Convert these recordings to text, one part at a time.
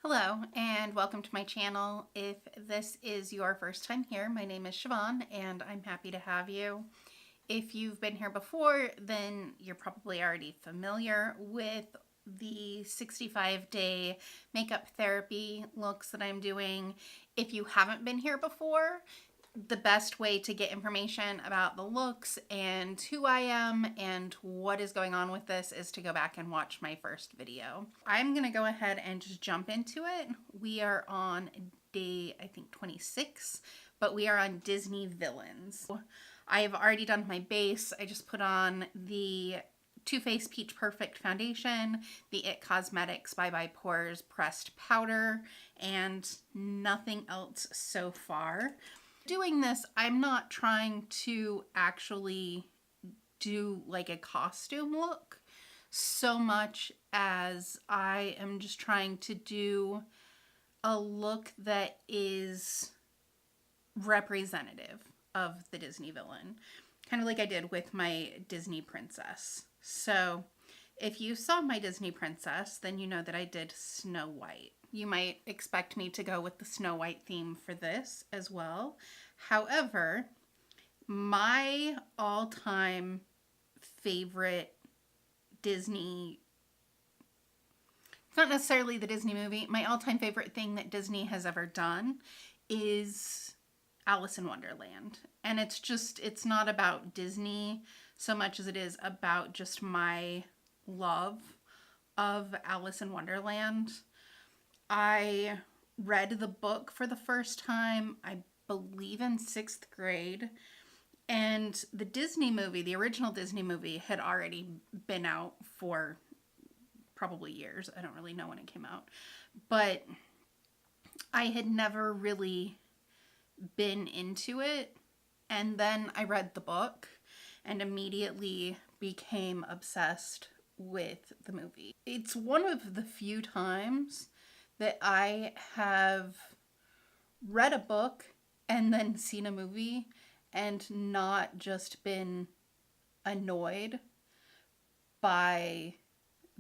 Hello and welcome to my channel. If this is your first time here, my name is Siobhan and I'm happy to have you. If you've been here before, then you're probably already familiar with the 65-day makeup therapy looks that I'm doing. If you haven't been here before, the best way to get information about the looks and who I am and what is going on with this is to go back and watch my first video. I'm gonna go ahead and just jump into it. We are on day, I think 26, but we are on Disney villains. I've already done my base. I just put on the Too Faced Peach Perfect Foundation, the IT Cosmetics Bye Bye Pores Pressed Powder, and nothing else so far. Doing this, I'm not trying to actually do like a costume look so much as I am just trying to do a look that is representative of the Disney villain, kind of like I did with my Disney princess. So if you saw my Disney princess, then you know that I did Snow White. You might expect me to go with the Snow White theme for this as well. However, my all-time favorite Disney, not necessarily the Disney movie, my all-time favorite thing that Disney has ever done is Alice in Wonderland. And it's not about Disney so much as it is about just my love of Alice in Wonderland. I read the book for the first time, I believe in 6th grade, and the Disney movie, the original Disney movie, had already been out for probably years. I don't really know when it came out, but I had never really been into it, and then I read the book and immediately became obsessed with the movie. It's one of the few times that I have read a book and then seen a movie and not just been annoyed by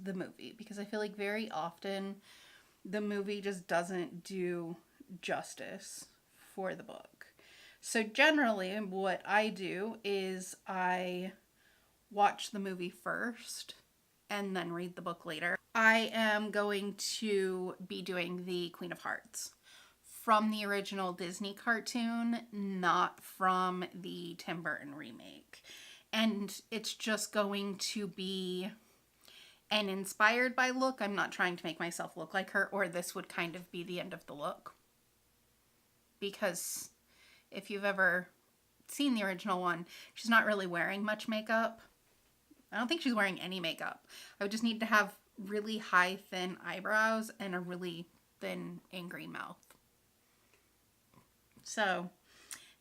the movie, because I feel like very often the movie just doesn't do justice for the book. So generally what I do is I watch the movie first and then read the book later. I am going to be doing the Queen of Hearts from the original Disney cartoon, not from the Tim Burton remake. And it's just going to be an inspired by look. I'm not trying to make myself look like her, or this would kind of be the end of the look. Because if you've ever seen the original one, she's not really wearing much makeup. I don't think she's wearing any makeup. I would just need to have really high, thin eyebrows and a really thin, angry mouth. So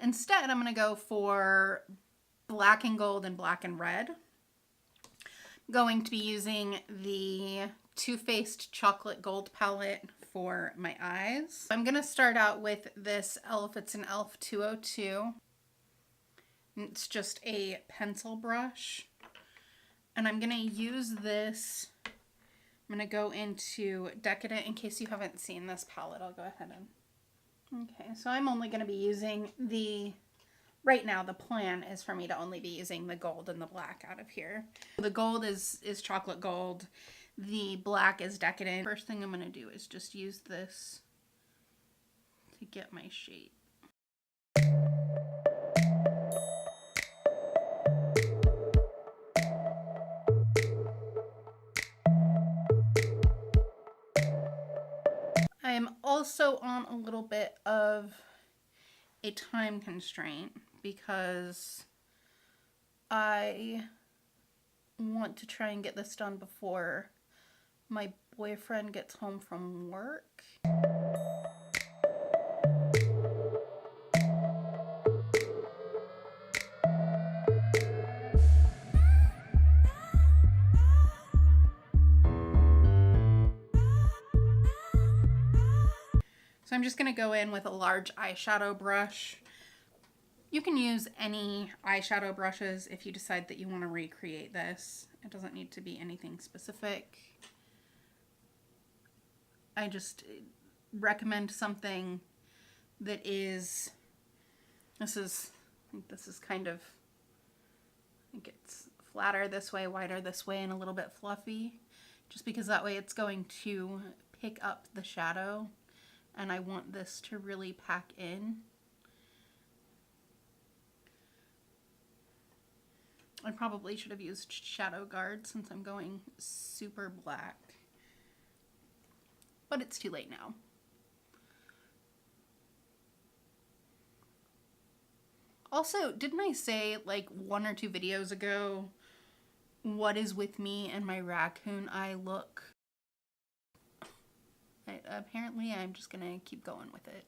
instead, I'm going to go for black and gold and black and red. I'm going to be using the Too Faced Chocolate Gold palette for my eyes. I'm going to start out with this e.l.f. It's an e.l.f. 202. It's just a pencil brush. And I'm going to use this. I'm going to go into Decadent. In case you haven't seen this palette, I'll go ahead and... Okay, so I'm only going to be using the... Right now, the plan is for me to only be using the gold and the black out of here. The gold is chocolate gold. The black is Decadent. First thing I'm going to do is just use this to get my shape. I am also on a little bit of a time constraint because I want to try and get this done before my boyfriend gets home from work. So I'm just going to go in with a large eyeshadow brush. You can use any eyeshadow brushes if you decide that you want to recreate this. It doesn't need to be anything specific. I just recommend something that is, I think this is kind of, I think it's flatter this way, wider this way, and a little bit fluffy, just because that way it's going to pick up the shadow, and I want this to really pack in. I probably should have used Shadow Guard since I'm going super black, but it's too late now. Also, didn't I say like 1 or 2 videos ago, what is with me and my raccoon eye look? Apparently I'm just gonna keep going with it.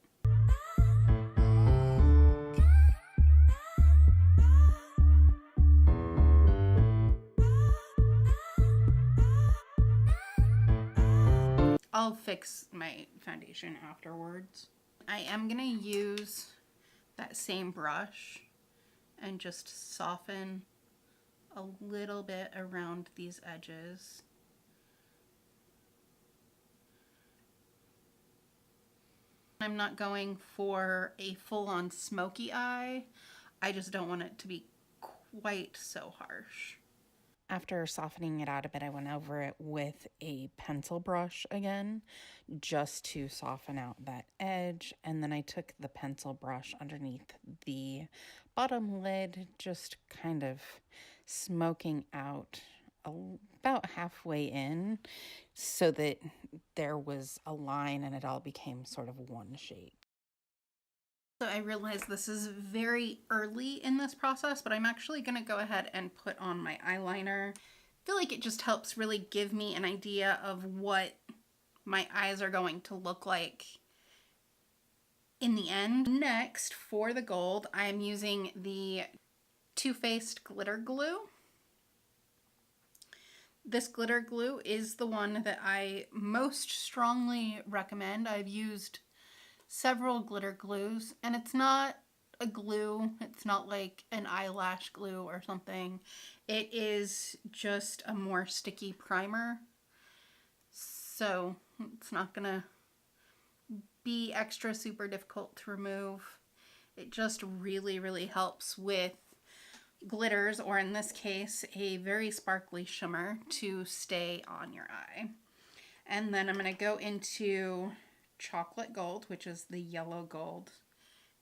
I'll fix my foundation afterwards. I am gonna use that same brush and just soften a little bit around these edges. I'm not going for a full-on smoky eye. I just don't want it to be quite so harsh. After softening it out a bit, I went over it with a pencil brush again, just to soften out that edge. And then I took the pencil brush underneath the bottom lid, just kind of smoking out about halfway in so that there was a line and it all became sort of one shape. So I realize this is very early in this process, but I'm actually going to go ahead and put on my eyeliner. I feel like it just helps really give me an idea of what my eyes are going to look like in the end. Next, for the gold, I am using the Too Faced glitter glue. This glitter glue is the one that I most strongly recommend. I've used several glitter glues, and it's not a glue. It's not like an eyelash glue or something. It is just a more sticky primer. So it's not gonna be extra super difficult to remove. It just really, really helps with glitters, or in this case, a very sparkly shimmer to stay on your eye. And then I'm gonna go into Chocolate Gold, which is the yellow gold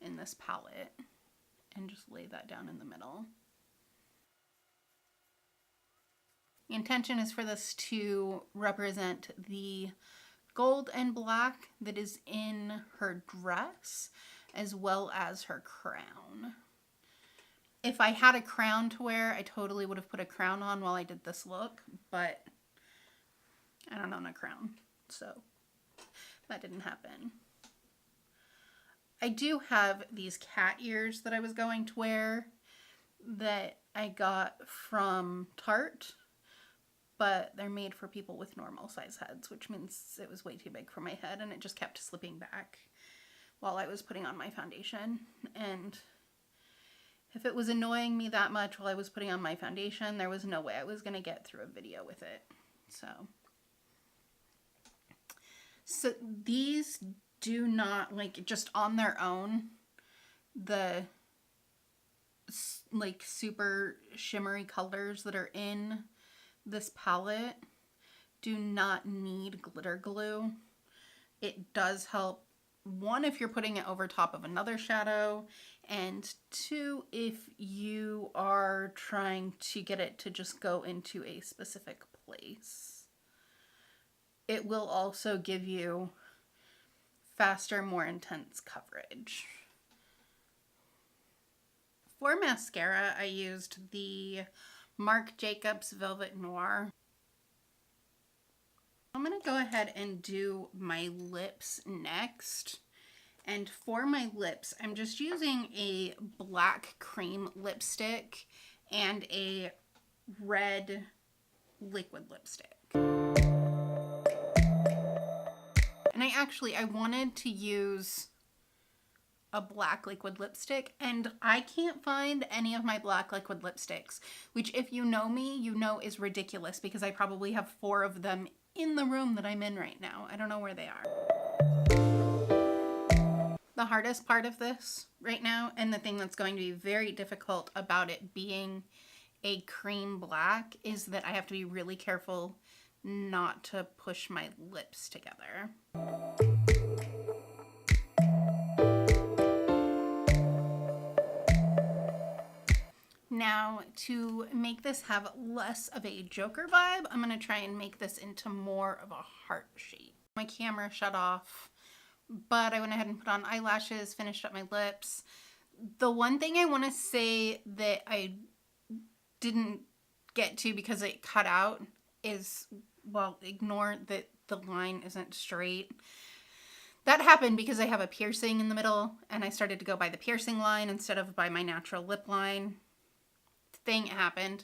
in this palette, and just lay that down in the middle. The intention is for this to represent the gold and black that is in her dress, as well as her crown. If I had a crown to wear, I totally would have put a crown on while I did this look, but I don't own a crown, so that didn't happen. I do have these cat ears that I was going to wear that I got from Tarte, but they're made for people with normal size heads, which means it was way too big for my head, and it just kept slipping back while I was putting on my foundation. And if it was annoying me that much while I was putting on my foundation, there was no way I was going to get through a video with it. So these do not, like, just on their own, the like super shimmery colors that are in this palette do not need glitter glue. It does help, one, if you're putting it over top of another shadow, and two, if you are trying to get it to just go into a specific place. It will also give you faster, more intense coverage. For mascara, I used the Marc Jacobs Velvet Noir. I'm going to go ahead and do my lips next. And for my lips, I'm just using a black cream lipstick and a red liquid lipstick. And I wanted to use a black liquid lipstick, and I can't find any of my black liquid lipsticks, which if you know me, you know is ridiculous because I probably have 4 of them in the room that I'm in right now. I don't know where they are. The hardest part of this right now, and the thing that's going to be very difficult about it being a cream black, is that I have to be really careful not to push my lips together. Now, to make this have less of a Joker vibe, I'm going to try and make this into more of a heart shape. My camera shut off, but I went ahead and put on eyelashes, finished up my lips. The one thing I want to say that I didn't get to because it cut out is, well, ignore that the line isn't straight. That happened because I have a piercing in the middle, and I started to go by the piercing line instead of by my natural lip line. Thing happened.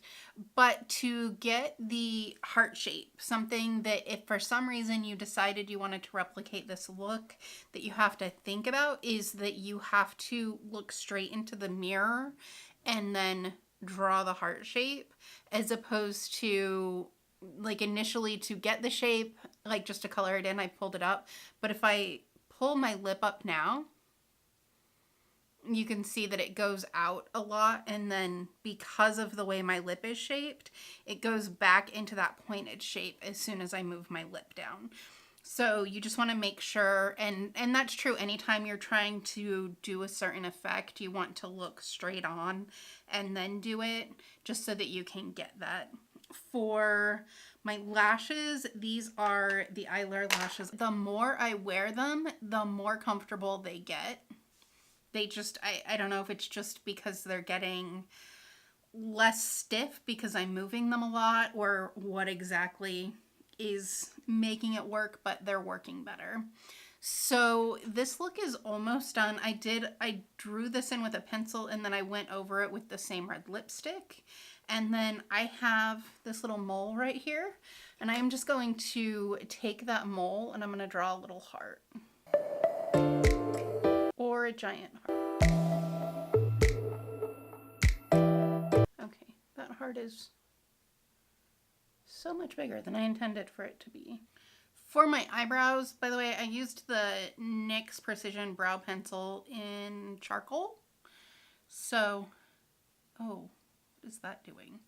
But to get the heart shape, something that if for some reason you decided you wanted to replicate this look, that you have to think about is that you have to look straight into the mirror and then draw the heart shape, as opposed to, like, initially to get the shape, like just to color it in, I pulled it up. But if I pull my lip up now, you can see that it goes out a lot, and then because of the way my lip is shaped, it goes back into that pointed shape as soon as I move my lip down. So you just want to make sure, and that's true anytime you're trying to do a certain effect, you want to look straight on and then do it, just so that you can get that. For my lashes, these are the eyeliner lashes. The more I wear them, the more comfortable they get. They just, I don't know if it's just because they're getting less stiff because I'm moving them a lot, or what exactly is making it work, but they're working better. So this look is almost done. I drew this in with a pencil, and then I went over it with the same red lipstick. And then I have this little mole right here, and I am just going to take that mole and I'm going to draw a little heart. Or a giant heart. Okay, that heart is so much bigger than I intended for it to be. For my eyebrows, by the way, I used the NYX Precision Brow Pencil in charcoal. So, oh, what is that doing?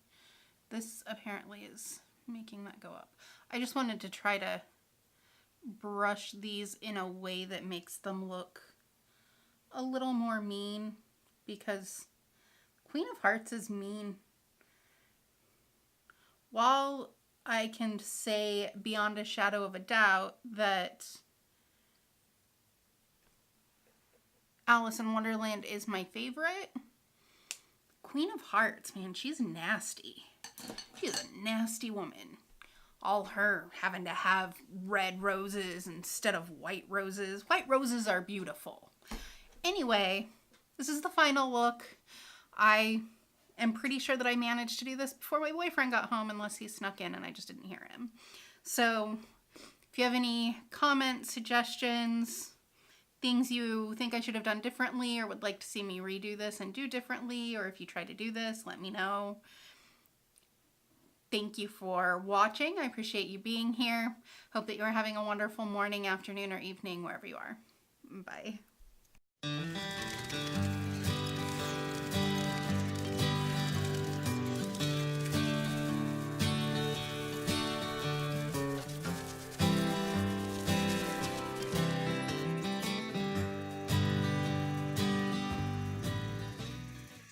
This apparently is making that go up. I just wanted to try to brush these in a way that makes them look a little more mean, because Queen of Hearts is mean. While I can say beyond a shadow of a doubt that Alice in Wonderland is my favorite, Queen of Hearts, man, she's nasty. She's a nasty woman. All her having to have red roses instead of white roses. White roses are beautiful. Anyway, this is the final look. I am pretty sure that I managed to do this before my boyfriend got home, unless he snuck in and I just didn't hear him. So if you have any comments, suggestions, things you think I should have done differently or would like to see me redo this and do differently, or if you try to do this, let me know. Thank you for watching. I appreciate you being here. Hope that you're having a wonderful morning, afternoon, or evening, wherever you are. Bye.